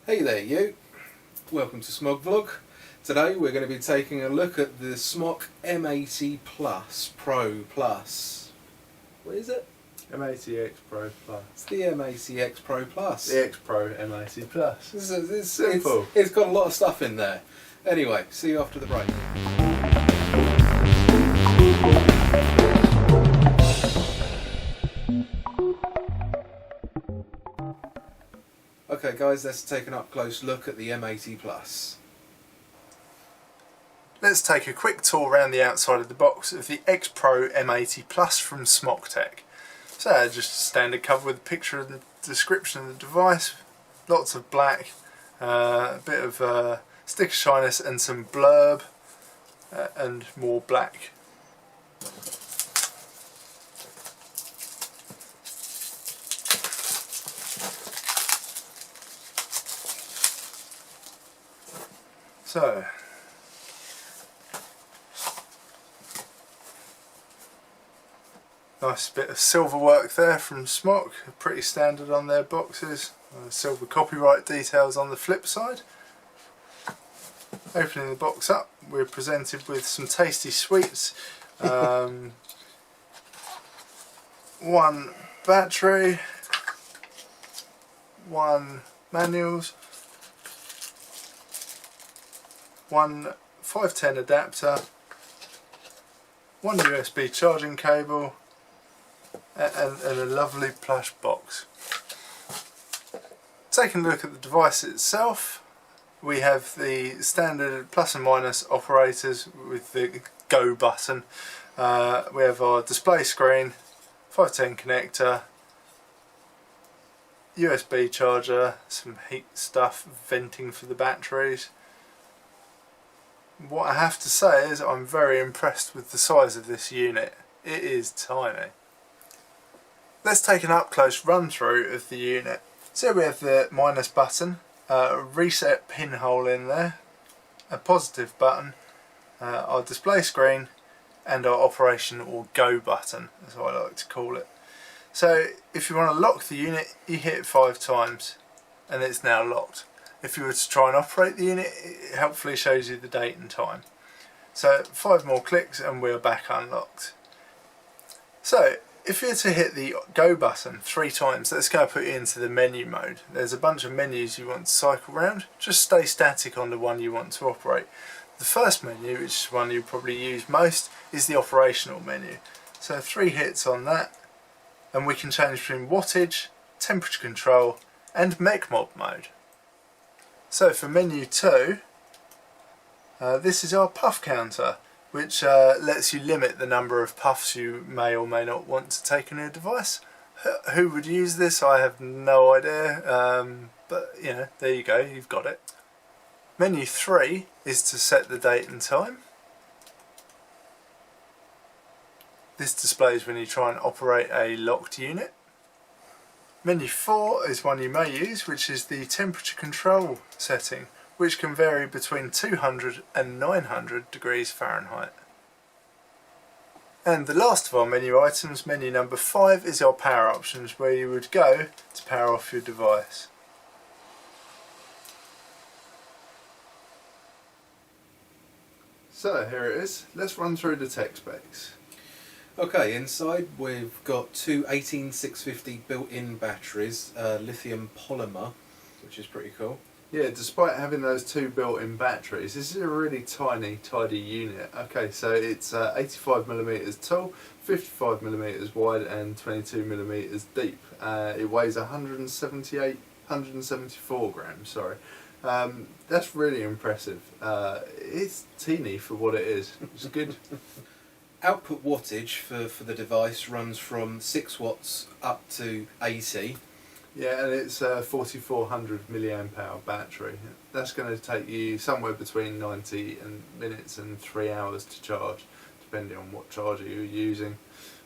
Hey there you, welcome to Smog Vlog. Today we're going to be taking a look at the Smok M80 Pro Plus. What is it? M80 XPro Plus. It's the M80 XPro Plus. The XPro M80 Plus. It's simple. It's got a lot of stuff in there. Anyway, see you after the break. Okay guys, let's take an up-close look at the M80 Plus. Let's take a quick tour around the outside of the box of the XPro M80 Plus from Smok. So just a standard cover with a picture of the description of the device, lots of black, a bit of sticker shyness and some blurb, and more black. So, nice bit of silver work there from Smok, pretty standard on their boxes. Silver copyright details on the flip side. Opening the box up, we're presented with some tasty sweets. One battery, one manuals, one 510 adapter, one USB charging cable, and a lovely plush box. Taking a look at the device itself, we have the standard plus and minus operators with the go button. We have our display screen, 510 connector, USB charger, some heat stuff, venting for the batteries. What I have to say is I'm very impressed with the size of this unit. It is tiny. Let's take an up-close run through of the unit. So we have the minus button, a reset pinhole in there, a positive button, our display screen, and our operation or go button, as I like to call it. So if you want to lock the unit, you hit it 5 times and it's now locked. If you were to try and operate the unit, it helpfully shows you the date and time. So 5 more clicks and we're back unlocked. So if you were to hit the go button 3 times, that's going to put you into the menu mode. There's a bunch of menus you want to cycle around. Just stay static on the one you want to operate. The first menu, which is one you probably use most, is the operational menu. So 3 hits on that and we can change between wattage, temperature control and mech mob mode. So for menu 2, this is our puff counter, which lets you limit the number of puffs you may or may not want to take on your device. Who would use this? I have no idea, but you know, there you go, you've got it. Menu 3 is to set the date and time. This displays when you try and operate a locked unit. Menu 4 is one you may use, which is the temperature control setting, which can vary between 200 and 900 degrees Fahrenheit. And the last of our menu items, menu number 5, is our power options, where you would go to power off your device. So here it is, let's run through the tech specs. Okay, inside we've got 2 18650 built-in batteries, lithium polymer, which is pretty cool. Yeah, despite having those 2 built-in batteries, this is a really tiny, tidy unit. Okay, so it's 85mm tall, 55mm wide and 22mm deep. It weighs 174 grams, sorry. That's really impressive. It's teeny for what it is. It's good. Output wattage for the device runs from 6 watts up to 80. Yeah, and it's a 4400 milliamp hour battery. That's going to take you somewhere between 90 minutes and 3 hours to charge, depending on what charger you're using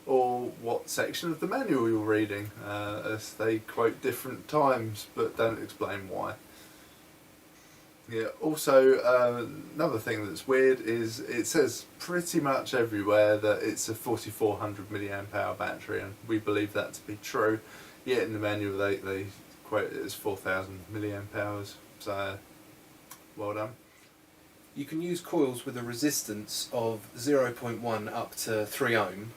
or what section of the manual you're reading, as they quote different times but don't explain why. Yeah, also another thing that's weird is it says pretty much everywhere that it's a 4400 milliamp hour battery, and we believe that to be true, yet in the manual they quoted it as 4,000 milliamp hours, so well done. You can use coils with a resistance of 0.1 up to 3 ohm.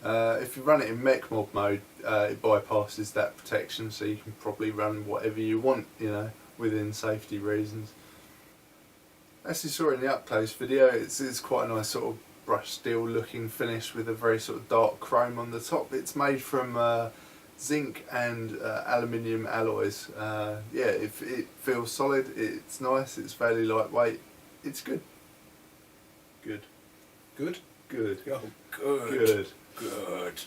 If you run it in mech mod mode, it bypasses that protection, so you can probably run whatever you want, you know, within safety reasons. As you saw in the up close video, it's quite a nice sort of brushed steel looking finish with a very sort of dark chrome on the top. It's made from zinc and aluminium alloys. Yeah, it feels solid, it's nice, it's fairly lightweight, it's good. Good. Good? Good. Oh, good. Good. Good.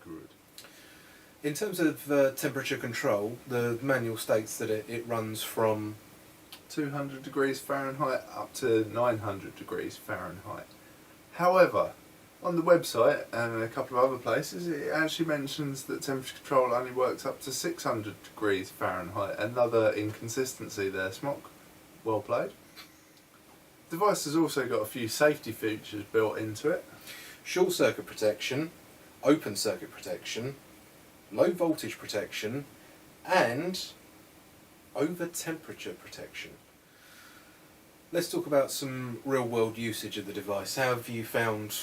Good. In terms of temperature control, the manual states that it runs from 200 degrees Fahrenheit up to 900 degrees Fahrenheit. However, on the website and a couple of other places, it actually mentions that temperature control only works up to 600 degrees Fahrenheit. Another inconsistency there, Smok. Well played. The device has also got a few safety features built into it. short circuit protection, open circuit protection, low voltage protection, and over temperature protection. Let's talk about some real world usage of the device. How have you found,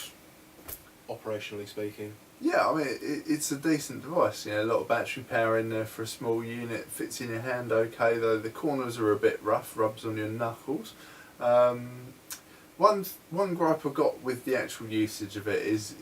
operationally speaking? Yeah, I mean, it's a decent device. You know, a lot of battery power in there for a small unit. Fits in your hand okay, though the corners are a bit rough, rubs on your knuckles. One gripe I've got with the actual usage of it is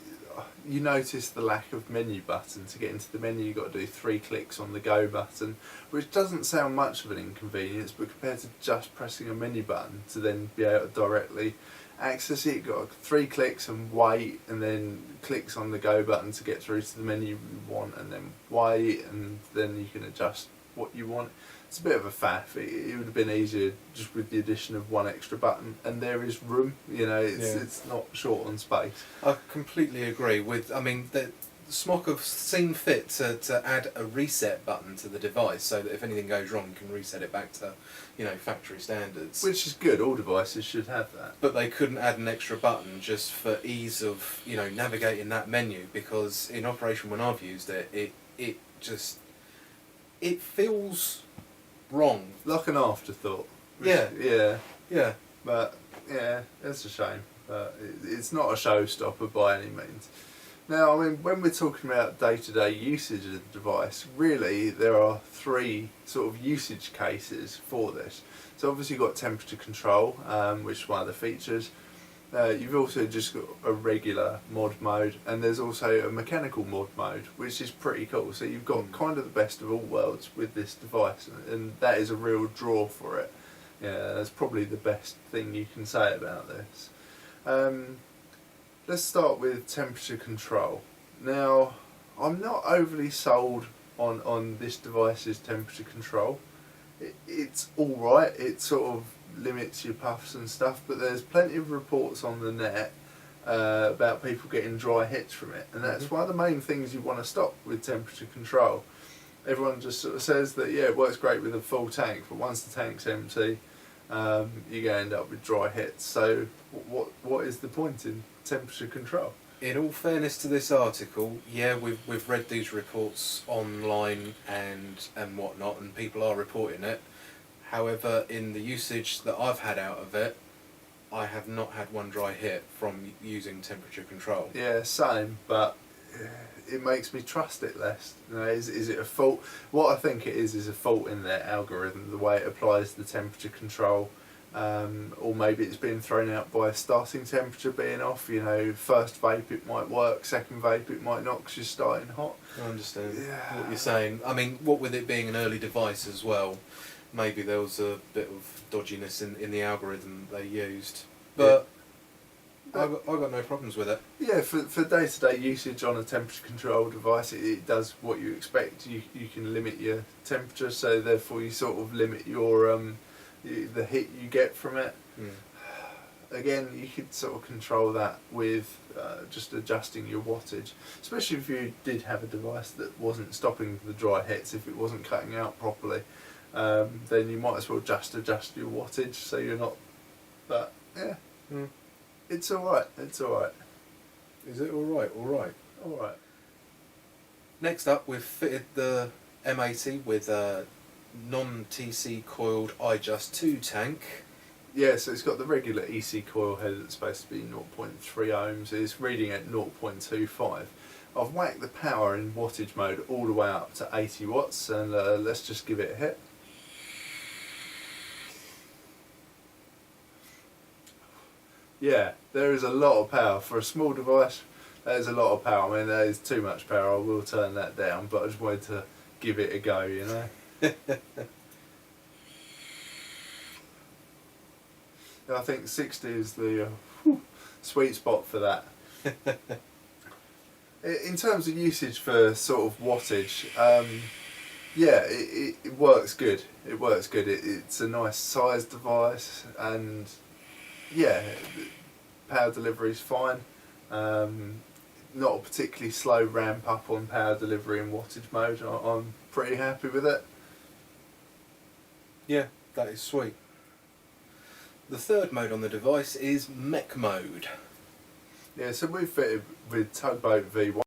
you notice the lack of menu button. To get into the menu you've got to do 3 clicks on the go button, which doesn't sound much of an inconvenience, but compared to just pressing a menu button to then be able to directly access it, you've got 3 clicks and wait, and then clicks on the go button to get through to the menu you want, and then wait, and then you can adjust what you want. It's a bit of a faff. It would have been easier just with the addition of 1 extra button, and there is room, you know, it's not short on space. I completely agree with, I mean, the Smok have seen fit to add a reset button to the device so that if anything goes wrong you can reset it back to, you know, factory standards. Which is good, all devices should have that. But they couldn't add an extra button just for ease of, you know, navigating that menu, because in operation when I've used it, it feels wrong. Like an afterthought. Yeah. Yeah. Yeah. But, yeah, it's a shame. But it's not a showstopper by any means. Now, I mean, when we're talking about day-to-day usage of the device, really there are 3 sort of usage cases for this. So obviously you've got temperature control, which is one of the features. You've also just got a regular mod mode, and there's also a mechanical mod mode, which is pretty cool. So you've got kind of the best of all worlds with this device, and that is a real draw for it. Yeah, that's probably the best thing you can say about this. Let's start with temperature control. Now, I'm not overly sold on this device's temperature control. It's alright, it sort of limits your puffs and stuff, but there's plenty of reports on the net about people getting dry hits from it, and that's one of the main things you want to stop with temperature control. Everyone just sort of says that, yeah, it works great with a full tank, but once the tank's empty, you're going to end up with dry hits. So what is the point in temperature control? In all fairness to this article, yeah, we've read these reports online and whatnot, and people are reporting it. However, in the usage that I've had out of it, I have not had one dry hit from using temperature control. Yeah, same, but it makes me trust it less. You know, is it a fault? What I think it is a fault in their algorithm, the way it applies the temperature control. Or maybe it's been thrown out by starting temperature being off. You know, first vape it might work, second vape it might not because you're starting hot. I understand what you're saying. I mean, what with it being an early device as well, maybe there was a bit of dodginess in the algorithm they used. But I got no problems with it. Yeah, for day-to-day usage on a temperature control device, it does what you expect. You can limit your temperature, so therefore you sort of limit your the heat you get from it. Again, you could sort of control that with just adjusting your wattage, especially if you did have a device that wasn't stopping the dry hits, if it wasn't cutting out properly, then you might as well just adjust your wattage so you're not. But yeah, it's alright, it's alright. Is it alright? Alright. Alright. Next up, we've fitted the M80 with non-TC coiled iJust2 tank. Yeah, so it's got the regular EC coil head that's supposed to be 0.3 ohms. It's reading at 0.25. I've whacked the power in wattage mode all the way up to 80 watts, and let's just give it a hit. Yeah, there is a lot of power for a small device. There's a lot of power. I mean, there is too much power. I will turn that down, but I just wanted to give it a go, you know. I think 60 is the sweet spot for that. In terms of usage for sort of wattage, yeah, it works good. It works good. It's a nice size device, and yeah, power delivery is fine. Not a particularly slow ramp up on power delivery in wattage mode. I'm pretty happy with it. Yeah, that is sweet. The third mode on the device is mech mode. Yeah, so we've fitted with Tugboat V1.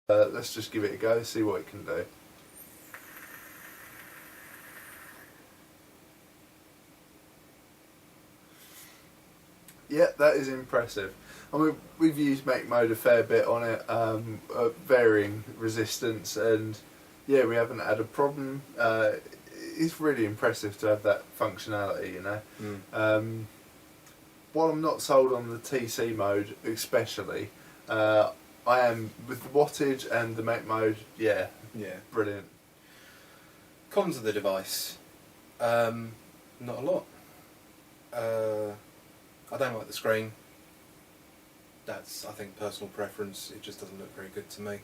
Let's just give it a go, see what it can do. Yeah, that is impressive. I mean, we've used mech mode a fair bit on it, varying resistance, and yeah, we haven't had a problem. It's really impressive to have that functionality, you know. While I'm not sold on the TC mode especially, I am with the wattage and the mech mode. Yeah, brilliant. Cons of the device, not a lot. I don't like the screen. That's, I think, personal preference. It just doesn't look very good to me.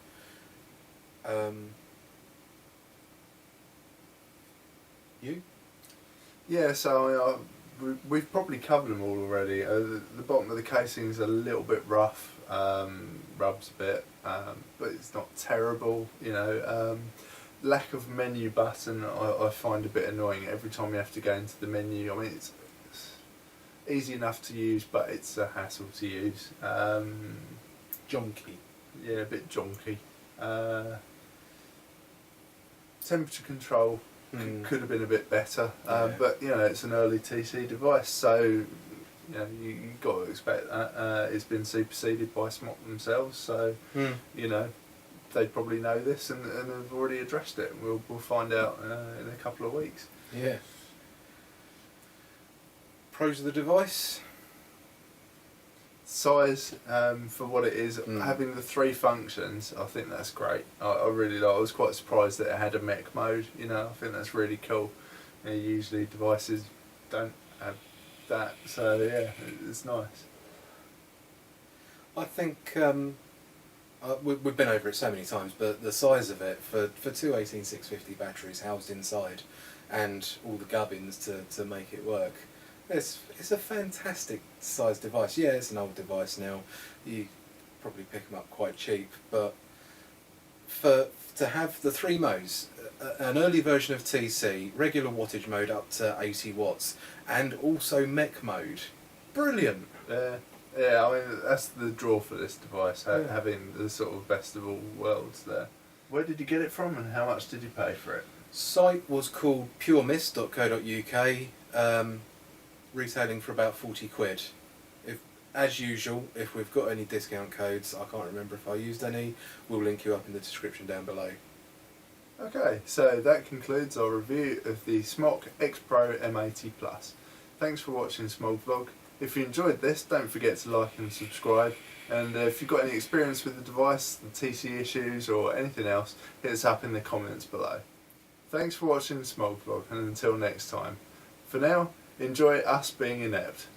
You? Yeah, so we've probably covered them all already. The bottom of the casing is a little bit rough, rubs a bit, but it's not terrible, you know. Lack of menu button I find a bit annoying every time you have to go into the menu. I mean, it's easy enough to use, but it's a hassle to use. Jonky. Yeah, a bit jonky. Temperature control could have been a bit better, but you know, it's an early TC device, so you know, you've got to expect that. It's been superseded by Smok themselves, so you know, they probably know this and have already addressed it. We'll find out in a couple of weeks. Yeah. Pros of the device? Size, for what it is, having the 3 functions, I think that's great. I really like. I was quite surprised that it had a mech mode. You know, I think that's really cool. You know, usually devices don't have that, so yeah, it's nice. I think we've been over it so many times, but the size of it for two 18650 batteries housed inside, and all the gubbins to make it work. It's a fantastic size device. Yeah, it's an old device now. You probably pick them up quite cheap, but to have the 3 modes, an early version of TC, regular wattage mode up to 80 watts, and also mech mode, brilliant. Yeah, I mean, that's the draw for this device, having the sort of best of all worlds there. Where did you get it from, and how much did you pay for it? Site was called puremist.co.uk. Retailing for about 40 quid. As usual, if we've got any discount codes, I can't remember if I used any, we'll link you up in the description down below. Okay, so that concludes our review of the Smok XPro M80 Plus. Thanks for watching Smog Vlog. If you enjoyed this, don't forget to like and subscribe, and if you've got any experience with the device, the TC issues or anything else, hit us up in the comments below. Thanks for watching Smog Vlog, and until next time. For now, enjoy us being inept.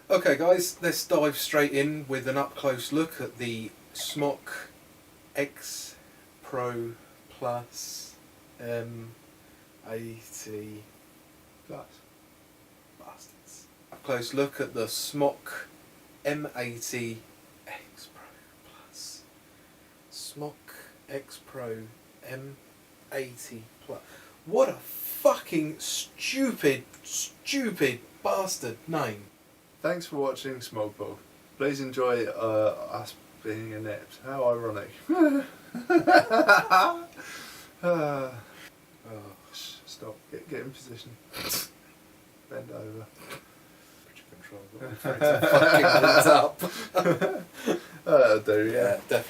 Okay guys, let's dive straight in with an up-close look at the Smok XPro Plus M80 Plus. bastards. Up-close look at the Smok M80 XPro Plus. Smok XPro M80 Plus. What a fucking stupid bastard name. Thanks for watching Smog. Please enjoy us being inept. How ironic. Stop. Get in position. Bend over. Put your control. Fucking hands up. That'll do, Yeah, definitely.